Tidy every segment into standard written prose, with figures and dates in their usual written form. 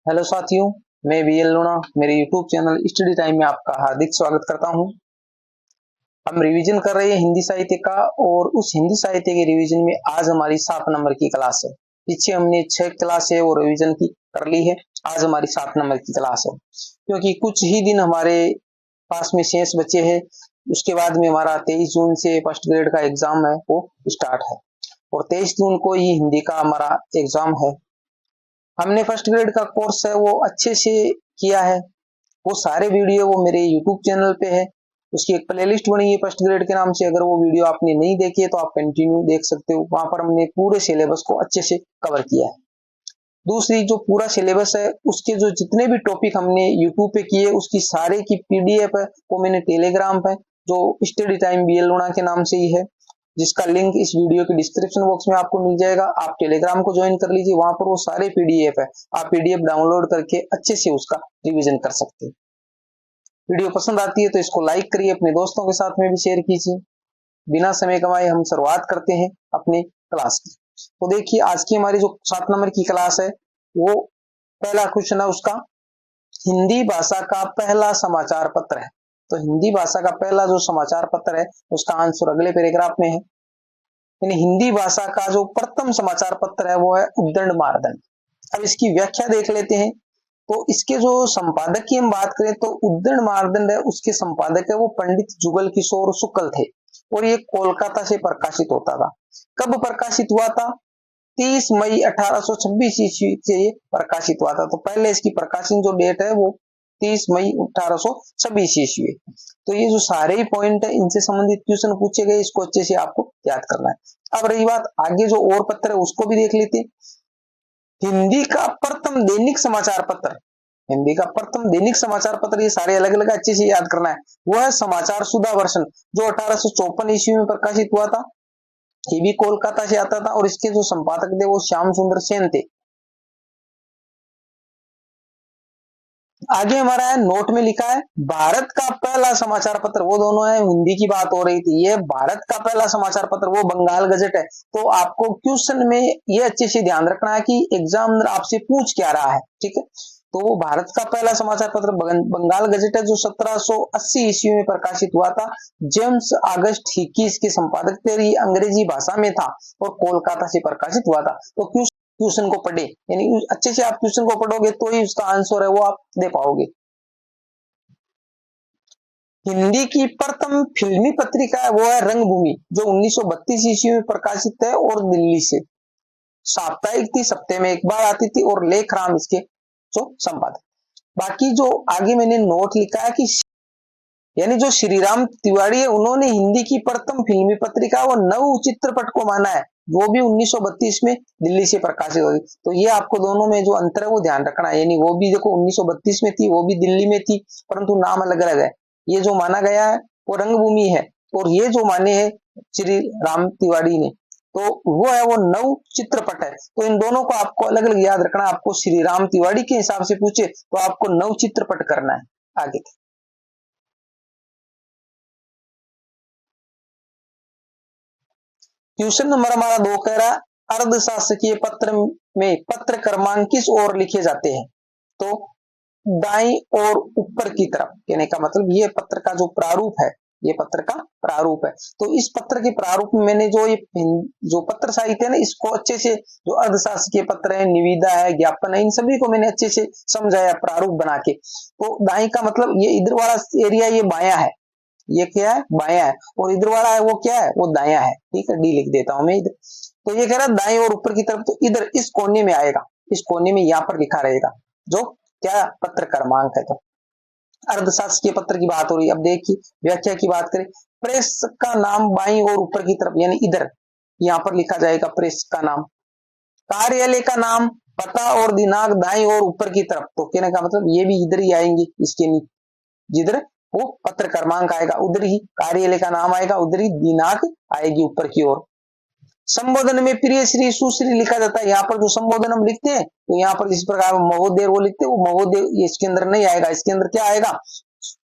Hello साथियों, मैं V L लूणा मेरे यूट्यूब चैनल स्टडी टाइम में आपका हार्दिक स्वागत करता हूं। हम रिवीजन कर रहे हैं हिंदी साहित्य का और उस हिंदी साहित्य के रिवीजन में आज हमारी 7 नंबर की क्लास है। पीछे हमने 6 क्लास है वो रिवीजन की कर ली है, आज हमारी 7 नंबर की क्लास है। क्योंकि कुछ ही दिन हमारे पास में शेष बचे हैं, उसके बाद में हमारा 23 जून से फर्स्ट ग्रेड का एग्जाम है वो स्टार्ट है और 23 जून को ही हिंदी का हमारा एग्जाम है। हमने फर्स्ट ग्रेड का कोर्स है वो अच्छे से किया है। वो सारे वीडियो वो मेरे यूट्यूब चैनल पे है, उसकी एक प्लेलिस्ट बनी है फर्स्ट ग्रेड के नाम से। अगर वो वीडियो आपने नहीं देखी है तो आप कंटिन्यू देख सकते हो, वहां पर हमने पूरे सिलेबस को अच्छे से कवर किया है। दूसरी जो पूरा सिलेबस है उसके जो जितने भी टॉपिक हमने यूट्यूब पे किए उसकी सारे की पीडीएफ है वो मैंने टेलीग्राम पे जो स्टडी टाइम बीएल लूणा के नाम से ही है, जिसका लिंक इस वीडियो के डिस्क्रिप्शन बॉक्स में आपको मिल जाएगा। आप टेलीग्राम को ज्वाइन कर लीजिए, वहां पर वो सारे पीडीएफ है, आप पीडीएफ डाउनलोड करके अच्छे से उसका रिवीजन कर सकते हैं। वीडियो पसंद आती है तो इसको लाइक करिए, अपने दोस्तों के साथ में भी शेयर कीजिए। बिना समय कमाए हम शुरुआत करते हैं अपने क्लास की। तो देखिए आज की हमारी जो 7 नंबर की क्लास है वो पहला क्वेश्चन है उसका, हिंदी भाषा का पहला समाचार पत्र है। तो हिंदी भाषा का पहला जो समाचार पत्र है उसका आंसर अगले पैराग्राफ में है। यानी हिंदी भाषा का जो प्रथम समाचार पत्र है वो है उद्दंड मारदंड। अब इसकी व्याख्या देख लेते हैं। तो इसके जो संपादक की हम बात करें तो उद्दंड मारदंड है उसके संपादक है वो पंडित जुगल किशोर शुक्ल थे और ये कोलकाता से प्रकाशित होता था। कब प्रकाशित हुआ था? 30 मई 1826 ईस्वी से ये प्रकाशित हुआ था। तो पहले इसकी प्रकाशन जो डेट है वो 30 मई 1826 ईस्वी। तो ये जो सारे ही पॉइंट है इनसे संबंधित क्वेश्चन पूछे गए, इसको अच्छे से आपको याद करना है। अब रही बात आगे जो और पत्र है उसको भी देख लेते। हिंदी का प्रथम दैनिक समाचार पत्र, हिंदी का प्रथम दैनिक समाचार पत्र, ये सारे अलग अलग अच्छे से याद करना है। वो है समाचार सुधा वर्षन जो 1854 ईस्वी में प्रकाशित हुआ था। ये भी कोलकाता से आता था और इसके जो संपादक थे वो श्याम सुंदर सेन थे। आगे हमारा है नोट में लिखा है भारत का पहला समाचार पत्र, वो दोनों है, हिंदी की बात हो रही थी। ये भारत का पहला समाचार पत्र वो बंगाल गजट है। तो आपको क्वेश्चन में ये अच्छे से ध्यान रखना है कि एग्जामिनर आपसे पूछ क्या रहा है, ठीक है। तो वो भारत का पहला समाचार पत्र बंगाल गजट है जो 1780 ईस्वी में प्रकाशित हुआ था। जेम्स ऑगस्ट हिकी इसके संपादक थे, ये अंग्रेजी भाषा में था और कोलकाता से प्रकाशित हुआ था। तो क्वेश्चन को पढ़े, यानी अच्छे से आप क्वेश्चन को पढ़ोगे तो ही उसका आंसर है वो आप दे पाओगे। हिंदी की प्रथम फिल्मी पत्रिका है वो है रंगभूमि जो 1932 ईस्वी में प्रकाशित है और दिल्ली से साप्ताहिक थी, सप्ताह में एक बार आती थी और लेखराम इसके जो संपादक। बाकी जो आगे मैंने नोट लिखा है कि यानी जो श्री राम तिवारी है उन्होंने हिंदी की प्रथम फिल्मी पत्रिका वो नव चित्रपट को माना है, वो भी 1932 में दिल्ली से प्रकाशित हुई। तो ये आपको दोनों में जो अंतर है वो ध्यान रखना है। यानी वो भी देखो 1932 में थी, वो भी दिल्ली में थी, परंतु नाम अलग अलग है। ये जो माना गया है वो रंगभूमि है और ये जो माने है श्री राम तिवारी ने तो वो है वो नव चित्रपट है। तो इन दोनों को आपको अलग अलग याद रखना। आपको श्री राम तिवारी के हिसाब से पूछे तो आपको नव चित्रपट करना है। आगे क्वेश्चन नंबर हमारा 2 कह रहा है अर्धशासकीय पत्र में पत्र क्रमांक किस ओर लिखे जाते हैं? तो दाई और ऊपर की तरफ, कहने का मतलब ये पत्र का जो प्रारूप है, ये पत्र का प्रारूप है। तो इस पत्र के प्रारूप में मैंने जो ये जो पत्र साहित्य है ना इसको अच्छे से, जो अर्धशासकीय पत्र है, निविदा है, ज्ञापन है, इन सभी को मैंने अच्छे से समझाया प्रारूप बना के। तो दाई का मतलब ये इधर वाला एरिया ये बाया है, ये क्या है बाया है, और इधर वाला है वो क्या है वो दाया है, ठीक है। डी लिख देता हूं मैं इधर। तो ये कह रहा है दाएं और ऊपर की तरफ, तो इधर इस कोने में आएगा, इस कोने में यहां पर लिखा रहेगा जो क्या पत्र क्रमांक है। तो अर्धशासकीय पत्र की बात हो रही है। अब देखिए व्याख्या की बात करें, प्रेस का नाम बाई और ऊपर की तरफ यानी इधर यहां पर लिखा जाएगा प्रेस का नाम। कार्यालय का नाम, पता और दिनांक दाई और ऊपर की तरफ, तो कहने का मतलब ये भी इधर ही आएंगे, इसके जिधर वो पत्र क्रमांक आएगा उधर ही कार्यालय का नाम आएगा, उधर ही दिनांक आएगी ऊपर की ओर। संबोधन में प्रिय श्री सुश्री लिखा जाता है। यहाँ पर जो संबोधन हम लिखते हैं तो यहाँ पर इस प्रकार महोदय वो लिखते हैं, वो महोदय ये इसके अंदर नहीं आएगा, इसके अंदर क्या आएगा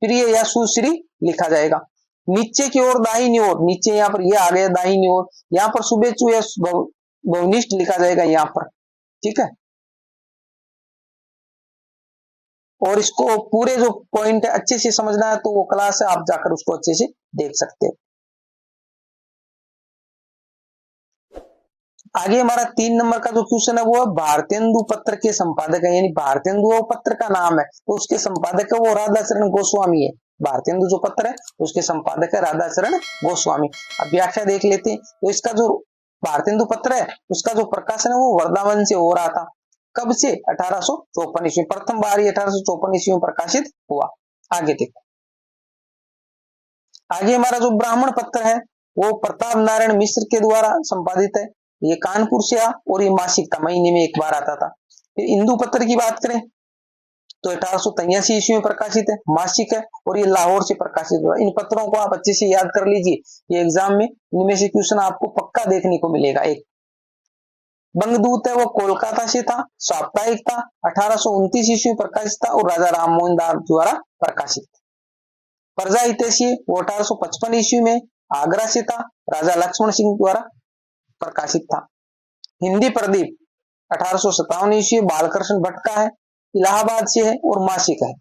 प्रिय या सुश्री लिखा जाएगा। नीचे की ओर दाहिनी ओर, नीचे यहाँ पर ये आ गया दाहिनी ओर, यहाँ पर शुभेच्छु या भवनिष्ठ लिखा जाएगा यहाँ पर, ठीक है। और इसको पूरे जो पॉइंट है अच्छे से समझना है तो वो क्लास है, आप जाकर उसको अच्छे से देख सकते हो। आगे हमारा 3 नंबर का जो क्वेश्चन है वो है भारतेंदु पत्र के संपादक है, यानी भारतेंदु वो पत्र का नाम है तो उसके संपादक है वो राधाचरण गोस्वामी है। भारतेंदु जो पत्र है उसके संपादक है राधाचरण गोस्वामी। अब व्याख्या देख लेते हैं। तो इसका जो भारतेंदु पत्र है उसका जो प्रकाशन है वो वृंदावन से हो रहा था। कब से? 1854 ईस्वी, प्रथम बार 1854 ईस्वी में प्रकाशित हुआ। आगे देखो, आगे हमारा जो ब्राह्मण पत्र है वो प्रताप नारायण मिश्र के द्वारा संपादित है। ये कानपुर से आ और ये मासिक था, महीने में एक बार आता था। फिर इंदु पत्र की बात करें तो 1883 ईस्वी में प्रकाशित है, मासिक है और ये लाहौर से प्रकाशित हुआ। इन पत्रों को आप अच्छे से याद कर लीजिए, ये एग्जाम में इनमें से क्वेश्चन आपको पक्का देखने को मिलेगा। एक बंगदूत है वो कोलकाता से था, साप्ताहिक था, 1829 ईस्वी में प्रकाशित था और राजा राम मोहन दास द्वारा प्रकाशित। प्रजा हितैषी वो 1855 ईस्वी में आगरा से था, राजा लक्ष्मण सिंह द्वारा प्रकाशित था। हिंदी प्रदीप 1857 ईस्वी बालकृष्ण भट्ट का है, इलाहाबाद से है और मासिक है।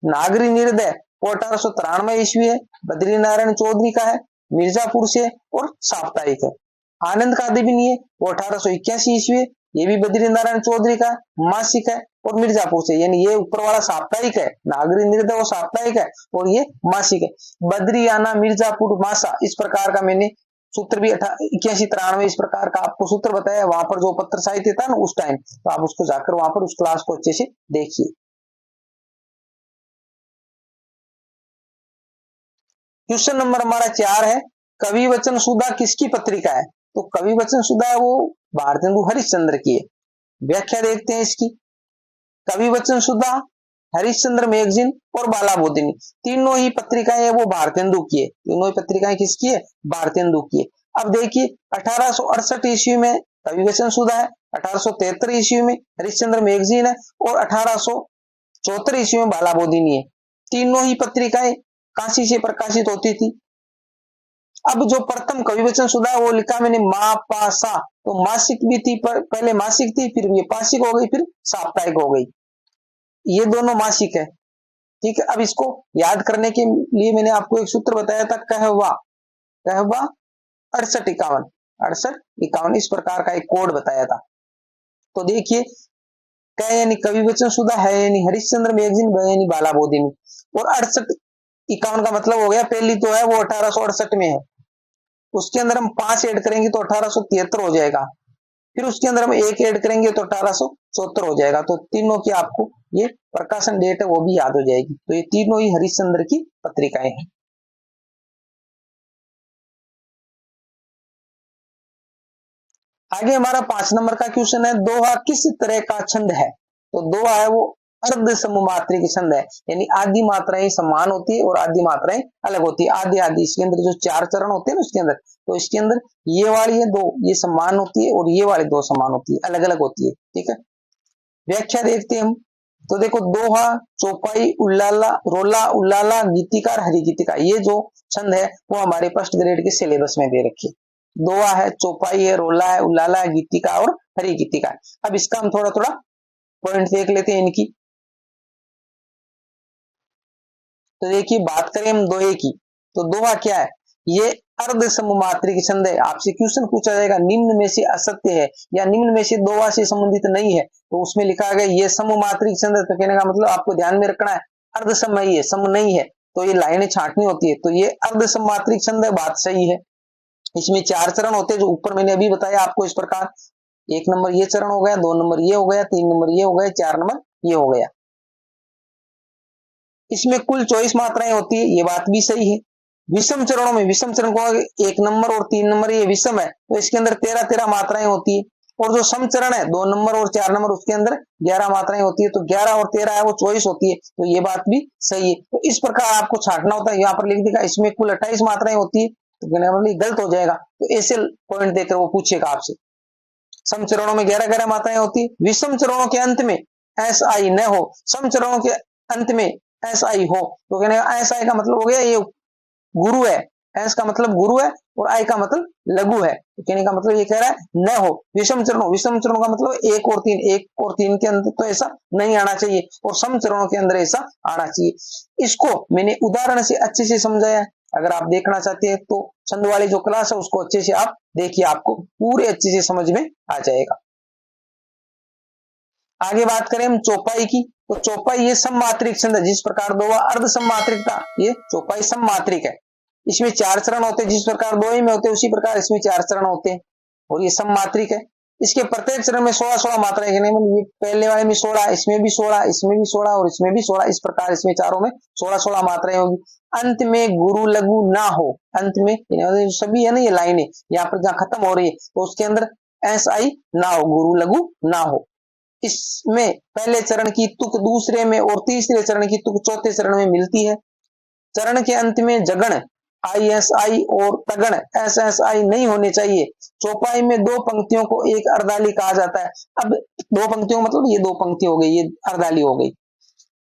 नागरी निर्दय वो 1893 ईस्वी है, बद्री नारायण चौधरी का है, मिर्जापुर से और साप्ताहिक है। आनंद का दिबिनी है वो 1881 ईस्वी, ये भी बद्री नारायण चौधरी का मासिक है और मिर्जापुर से, यानी ये ऊपर वाला साप्ताहिक है, नागरी निर्दय वो साप्ताहिक है और ये मासिक है। बद्रियाना मिर्जापुर मासा, इस प्रकार का मैंने सूत्र भी 81-93 इस प्रकार का आपको सूत्र बताया। वहां पर जो पत्र साहित्य था ना उस टाइम, तो आप उसको जाकर वहां पर उस क्लास को अच्छे से देखिए। क्वेश्चन नंबर हमारा 4 है, कवि वचन सुधा किसकी पत्रिका है? तो कवि वचन सुधा है वो भारतेंदु हरिश्चंद्र की है। व्याख्या देखते हैं इसकी। कवि वचन सुधा, हरिश्चंद्र मैगजीन और बालाबोधिनी, तीनों ही पत्रिकाएं वो भारतेंदु की है। तीनों ही पत्रिकाएं किसकी है? भारतेंदु की है। अब देखिए 1868 ईस्वी में कवि वचन सुधा है, 1873 ईस्वी में हरिश्चंद्र मैगजीन है और 1874 ईस्वी में बालाबोधिनी है। तीनों ही पत्रिकाएं काशी से प्रकाशित होती थी। अब जो प्रथम कवि वचन सुधा है वो लिखा मैंने मा पा सा, तो मासिक भी थी, पहले मासिक थी, फिर ये पाक्षिक हो गई, फिर साप्ताहिक हो गई। ये दोनों मासिक है, ठीक है। अब इसको याद करने के लिए मैंने आपको एक सूत्र बताया था, कहवा कहवा 6851 6851, इस प्रकार का एक कोड बताया था। तो देखिए, क यानी कवि वचन सुधा, है यानी हरिश्चंद्र मैगजीन, ब यानी बालाबोधिनी और 6851 का मतलब हो गया, पहली तो है वो 1868 में है, उसके अंदर हम 5 ऐड करेंगे तो 1873 हो जाएगा, फिर उसके अंदर हम 1 ऐड करेंगे तो 1874 हो जाएगा। तो तीनों की आपको ये प्रकाशन डेट है वो भी याद हो जाएगी। तो ये तीनों ही हरिश्चंद्र की पत्रिकाएं हैं। आगे हमारा 5 नंबर का क्वेश्चन है, दोहा किस तरह का छंद है? तो दोहा है वो अर्ध सममात्रिक छंद है, यानी आदि मात्राएं समान होती है और आदि मात्राएं अलग होती है। आदि आदि इसके अंदर जो 4 चरण होते हैं ना उसके अंदर, तो इसके अंदर ये वाली है 2 ये समान होती है और ये वाली 2 समान होती है, अलग अलग होती है, ठीक है। व्याख्या देखते हैं हम। तो देखो, दोहा, चौपाई, उल्लाला, रोला, उल्लाला, गीतिकार, हरि गीतिका, ये जो छंद है वो हमारे फर्स्ट ग्रेड के सिलेबस में दे रखी है। दोहा है, चौपाई है, रोला है, उल्लाला है, गीतिका और हरि गीतिका। अब इसका हम थोड़ा थोड़ा पॉइंट देख लेते हैं इनकी। तो देखिए, बात करें हम दोहे की, तो दोहा क्या है? ये अर्ध सममात्रिक छंद है। आपसे क्वेश्चन पूछा जाएगा निम्न में से असत्य है या निम्न में से दोहा से संबंधित नहीं है, तो उसमें लिखा गया ये सममात्रिक छंद है, तो कहने का मतलब आपको ध्यान में रखना है अर्ध सम है, ये सम नहीं है, तो ये लाइनें छांटनी होती है। तो ये अर्ध सममात्रिक छंद है, बात सही है। इसमें 4 चरण होते हैं जो ऊपर मैंने अभी बताया आपको इस प्रकार। 1 नंबर ये चरण हो गया, 2 नंबर ये हो गया, 3 नंबर ये हो गया, 4 नंबर ये हो गया। इसमें कुल 24 मात्राएं होती है, ये बात भी सही है। विषम चरणों में, विषम चरण को 1 नंबर और 3 नंबर ये विषम है, तो इसके अंदर 13-13 मात्राएं होती है। और जो सम चरण है 2 नंबर और 4 नंबर, उसके अंदर 11 मात्राएं होती है, तो 11 और 13 है वो 24 होती है, तो ये बात भी सही है। तो इस प्रकार आपको छांटना होता है। यहाँ पर लिख देगा इसमें कुल 28 मात्राएं होती है, तो गलत हो जाएगा, तो ऐसे पॉइंट देकर वो पूछेगा आपसे। सम चरणों में 11-11 मात्राएं होती है, विषम चरणों के अंत में एस आई न हो, सम चरणों के अंत में एस आई हो, तो कहने एस आई का मतलब हो गया ये गुरु है, एस का मतलब गुरु है और आय का मतलब लघु है। तो कहने का मतलब ये कह रहा है न हो। विषम चरणों, विषम चरणों का मतलब एक और तीन के अंदर तो ऐसा नहीं आना चाहिए और सम चरणों के अंदर ऐसा आना चाहिए। इसको मैंने उदाहरण से अच्छे से समझाया। अगर आप देखना चाहते हैं तो छंद वाली जो क्लास है उसको अच्छे से आप देखिए, आपको पूरे अच्छे से समझ में आ जाएगा। आगे बात करें हम चौपाई की, तो चौपाई ये सममात्रिक छंद है। जिस प्रकार दोहा अर्ध सममात्रिक था, ये चौपाई सममात्रिक है। इसमें 4 चरण होते हैं, जिस प्रकार दोहे में होते हैं उसी प्रकार इसमें 4 चरण होते हैं और ये सममात्रिक है। इसके प्रत्येक चरण में 16-16 मात्राएं, ये पहले वाले में 16, इसमें भी 16, इसमें भी 16 और इसमें भी 16, इस प्रकार इसमें चारों में 16-16 मात्राएं होगी। अंत में गुरु लघु ना हो, अंत में सभी है ना ये लाइनें यहाँ पर जहां खत्म हो रही है तो उसके अंदर SI ना हो, गुरु लघु ना हो। इसमें पहले चरण की तुक दूसरे में और तीसरे चरण की तुक चौथे चरण में मिलती है। चरण के अंत में जगण ISI और तगण SSI नहीं होने चाहिए। चौपाई में 2 पंक्तियों को एक अर्धाली कहा जाता है। अब 2 पंक्तियों मतलब ये 2 पंक्ति हो गई, ये अर्धाली हो गई।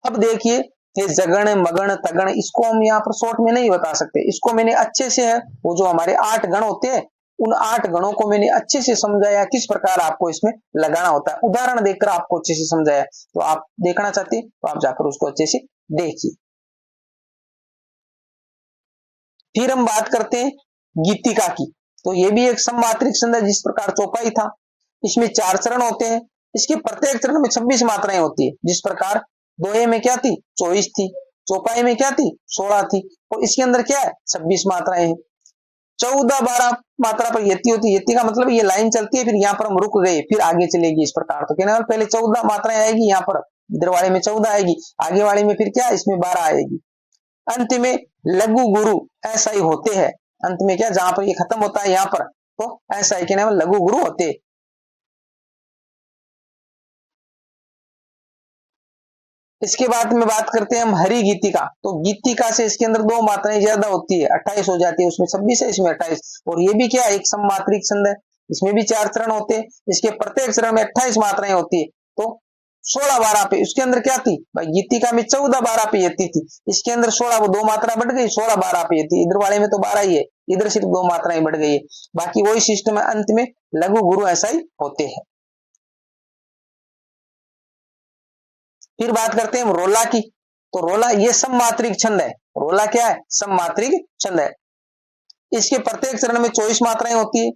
अब देखिए ये जगण मगण तगण, इसको हम यहाँ पर शॉर्ट में नहीं बता सकते, इसको मैंने अच्छे से है वो जो हमारे 8 गण होते हैं उन 8 गणों को मैंने अच्छे से समझाया किस प्रकार आपको इसमें लगाना होता है। उदाहरण देखकर आपको अच्छे से समझाया, तो आप देखना चाहते हैं तो आप जाकर उसको अच्छे से देखिए। फिर हम बात करते हैं गीतिका की, तो ये भी एक सममात्रिक छंद है। जिस प्रकार चौपाई था, इसमें 4 चरण होते हैं, इसके प्रत्येक चरण में 26 मात्राएं होती है। जिस प्रकार दोहे में क्या थी 24 थी, चौपाई में क्या थी 16 थी, और इसके अंदर क्या है 26 मात्राएं हैं। 14-12 मात्रा पर यति होती है। यति का मतलब ये लाइन चलती है, फिर यहाँ पर हम रुक गए, फिर आगे चलेगी इस प्रकार। तो कहने पहले 14 मात्राएं आएगी, यहाँ पर इधर वाले में 14 आएगी, आगे वाले में फिर क्या इसमें 12 आएगी। अंत में लघु गुरु ऐसा ही होते हैं। अंत में क्या जहां पर ये खत्म होता है यहाँ पर, तो ऐसा ही कहने लघु गुरु होते हैं। इसके बाद में बात करते हैं हम हरि गीतिका, तो गीतिका से इसके अंदर 2 मात्राएं ज्यादा होती है, 28 हो जाती है, उसमें 26 है इसमें 28। और ये भी क्या एक सममात्रिक छंद है, इसमें भी 4 चरण होते हैं, इसके प्रत्येक चरण में 28 मात्राएं होती है। तो 16-12 पे उसके अंदर क्या थी भाई, गीतिका में 14-12 पे यति थी, इसके अंदर 16, वो 2 मात्रा बढ़ गई, 16-12 पे यति। इधर वाले में तो 12 ही है, इधर सिर्फ 2 मात्राएं बढ़ गई है, बाकी वही सिस्टम है। अंत में लघु गुरु ऐसा ही होते हैं। फिर बात करते हैं हम रोला की, तो रोला ये सममात्रिक छंद है। रोला क्या है सममात्रिक छंद है। इसके प्रत्येक चरण में 24 मात्राएं होती है।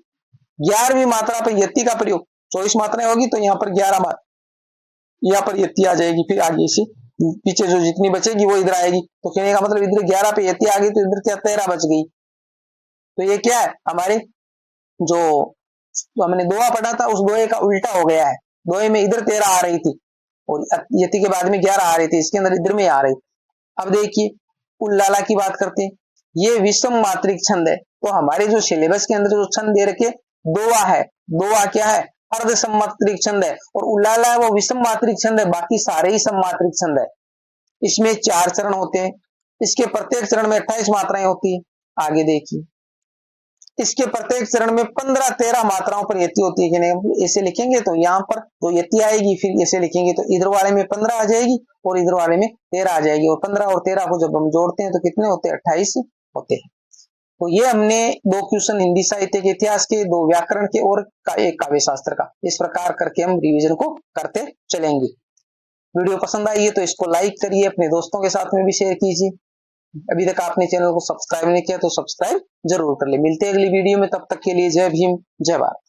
11वीं मात्रा पर यति का प्रयोग, 24 मात्राएं होगी तो यहाँ पर 11 मात्रा, यहाँ पर यति आ जाएगी, फिर आगे से पीछे जो जितनी बचेगी वो इधर आएगी। तो कहने का मतलब इधर 11 पे यति आ गई तो इधर क्या 13 बच गई। तो ये क्या है हमारे जो हमने दोहा पढ़ा था उस दोहे का उल्टा हो गया है। दोहे में इधर 13 आ रही थी और यति के बाद में 11 आ रही थी, इसके अंदर इधर में आ रही। अब देखिए उल्लाला की बात करते हैं, ये विषम मात्रिक छंद है। तो हमारे जो सिलेबस के अंदर जो छंद दे रखे दोहा है, दोहा क्या है अर्ध सममात्रिक छंद है, और उल्लाला है वो विषम मात्रिक छंद है, बाकी सारे ही सममात्रिक छंद है। इसमें 4 चरण होते हैं, इसके प्रत्येक चरण में 28 मात्राएं होती है। आगे देखिए इसके प्रत्येक चरण में 15-13 मात्राओं पर यति होती है कि नहीं, ऐसे लिखेंगे तो यहाँ पर जो यति आएगी, फिर ऐसे लिखेंगे तो इधर वाले में 15 आ जाएगी और इधर वाले में 13 आ जाएगी, और 15 और 13 को जब हम जोड़ते हैं तो कितने होते हैं 28 होते हैं। तो ये हमने 2 क्वेश्चन हिंदी साहित्य के इतिहास के, 2 व्याकरण के और एक काव्य शास्त्र का, इस प्रकार करके हम रिविजन को करते चलेंगे। वीडियो पसंद आई है तो इसको लाइक करिए, अपने दोस्तों के साथ में भी शेयर कीजिए। अभी तक आपने चैनल को सब्सक्राइब नहीं किया तो सब्सक्राइब जरूर कर ले। मिलते हैं अगली वीडियो में, तब तक के लिए जय भीम जय भारत।